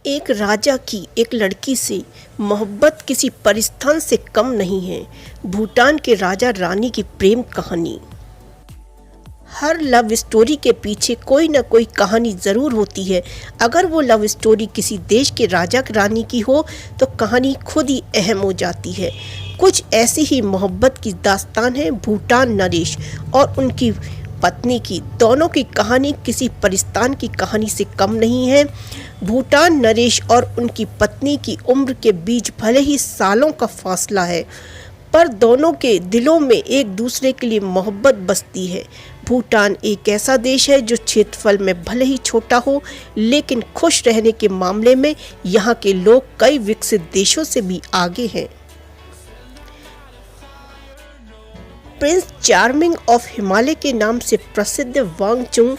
एक राजा की एक लड़की से मोहब्बत किसी परिस्थान से कम नहीं है। भूटान के राजा रानी की प्रेम कहानी। हर लव स्टोरी के पीछे कोई ना कोई कहानी ज़रूर होती है। अगर वो लव स्टोरी किसी देश के राजा रानी की हो तो कहानी खुद ही अहम हो जाती है। कुछ ऐसी ही मोहब्बत की दास्तान है भूटान नरेश और उनकी पत्नी की। दोनों की कहानी किसी परिस्थान की कहानी से कम नहीं है। भूटान नरेश और उनकी पत्नी की उम्र के बीच भले ही सालों का फासला है, पर दोनों के दिलों में एक दूसरे के लिए मोहब्बत बसती है। भूटान एक ऐसा देश है जो क्षेत्रफल में भले ही छोटा हो, लेकिन खुश रहने के मामले में यहाँ के लोग कई विकसित देशों से भी आगे हैं। प्रिंस चार्मिंग ऑफ हिमालय के नाम से प्रसिद्ध वांगचुक,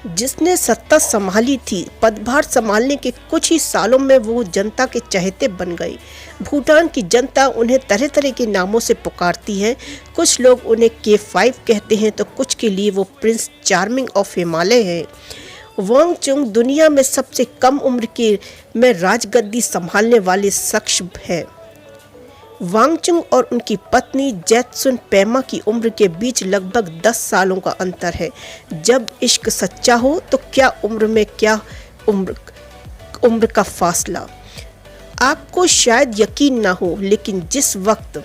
जिसने सत्ता संभाली थी, पदभार संभालने के कुछ ही सालों में वो जनता के चहेते बन गए। भूटान की जनता उन्हें तरह तरह के नामों से पुकारती है। कुछ लोग उन्हें K5 कहते हैं तो कुछ के लिए वो प्रिंस चार्मिंग ऑफ हिमालय है। वांगचुक दुनिया में सबसे कम उम्र के में राजगद्दी संभालने वाले शख्स है। वांगचुक और उनकी पत्नी जैतसुन पैमा की उम्र के बीच लगभग 10 सालों का अंतर है। जब इश्क सच्चा हो तो क्या उम्र में क्या उम्र का फासला। आपको शायद यकीन ना हो, लेकिन जिस वक्त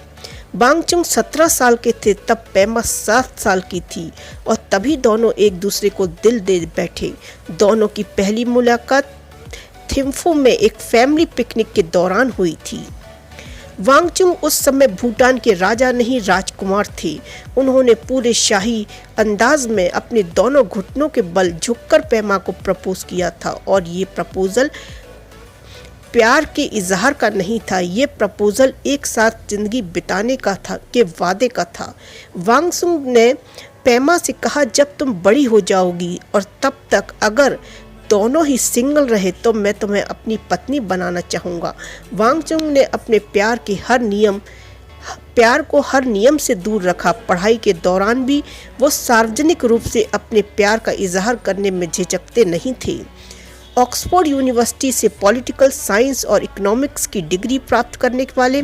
वांगचुक 17 साल के थे तब पैमा 7 साल की थी और तभी दोनों एक दूसरे को दिल दे बैठे। दोनों की पहली मुलाकात थिम्फू में एक फैमिली पिकनिक के दौरान हुई थी। वांगचुक उस समय भूटान के राजा नहीं राजकुमार थे। उन्होंने पूरे शाही अंदाज में अपने दोनों घुटनों के बल झुककर पैमा को प्रपोज किया था और ये प्रपोजल प्यार के इजहार का नहीं था। ये प्रपोजल एक साथ जिंदगी बिताने का था के वादे का था। वांगचुक ने पैमा से कहा, जब तुम बड़ी हो जाओगी और तब तक अगर दोनों ही सिंगल रहे तो मैं तुम्हें अपनी पत्नी बनाना चाहूँगा। वांगचुक ने अपने प्यार को हर नियम से दूर रखा। पढ़ाई के दौरान भी वो सार्वजनिक रूप से अपने प्यार का इजहार करने में झिझकते नहीं थे। ऑक्सफोर्ड यूनिवर्सिटी से पॉलिटिकल साइंस और इकोनॉमिक्स की डिग्री प्राप्त करने वाले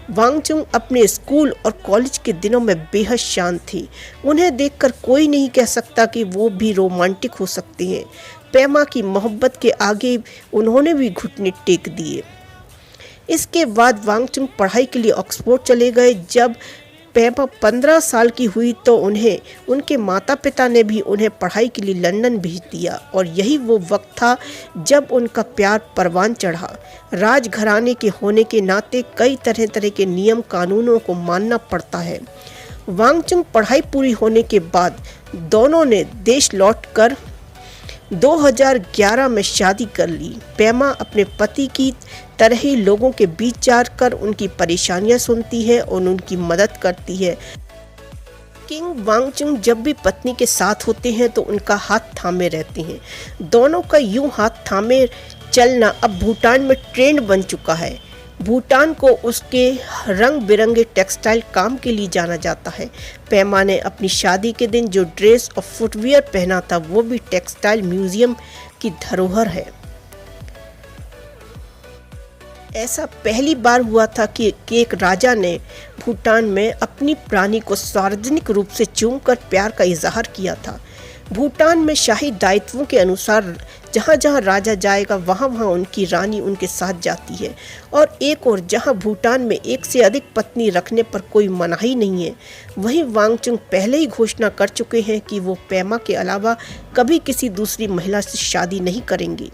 वांगचुक अपने स्कूल और कॉलेज के दिनों में बेहद शांत थे। उन्हें देखकर कोई नहीं कह सकता कि वो भी रोमांटिक हो सकते हैं। पैमा की मोहब्बत के आगे उन्होंने भी घुटने टेक दिए। इसके बाद वांगचुक पढ़ाई के लिए ऑक्सफोर्ड चले गए। जब पैमा 15 साल की हुई तो उनके माता पिता ने भी उन्हें पढ़ाई के लिए लंदन भेज दिया और यही वो वक्त था जब उनका प्यार परवान चढ़ा। राजघराने के होने के नाते कई तरह तरह के नियम कानूनों को मानना पड़ता है। वांगचुक पढ़ाई पूरी होने के बाद दोनों ने देश लौटकर 2011 में शादी कर ली। पैमा अपने पति की तरह ही लोगों के बीच जाकर उनकी परेशानियां सुनती है और उनकी मदद करती है। किंग वांगचुक जब भी पत्नी के साथ होते हैं तो उनका हाथ थामे रहते हैं। दोनों का यूं हाथ थामे चलना अब भूटान में ट्रेंड बन चुका है। भूटान को उसके रंग बिरंगे टेक्सटाइल काम के लिए जाना जाता है। पैमा ने अपनी शादी के दिन जो ड्रेस और फुटवियर पहना था वो भी टेक्सटाइल म्यूजियम की धरोहर है। ऐसा पहली बार हुआ था कि एक राजा ने भूटान में अपनी प्राणी को सार्वजनिक रूप से चूमकर प्यार का इजहार किया था। भूटान में शाही दायित्वों के अनुसार जहाँ जहाँ राजा जाएगा वहाँ वहाँ उनकी रानी उनके साथ जाती है और एक और जहाँ भूटान में एक से अधिक पत्नी रखने पर कोई मनाही नहीं है, वहीं वांगचुक पहले ही घोषणा कर चुके हैं कि वो पैमा के अलावा कभी किसी दूसरी महिला से शादी नहीं करेंगे।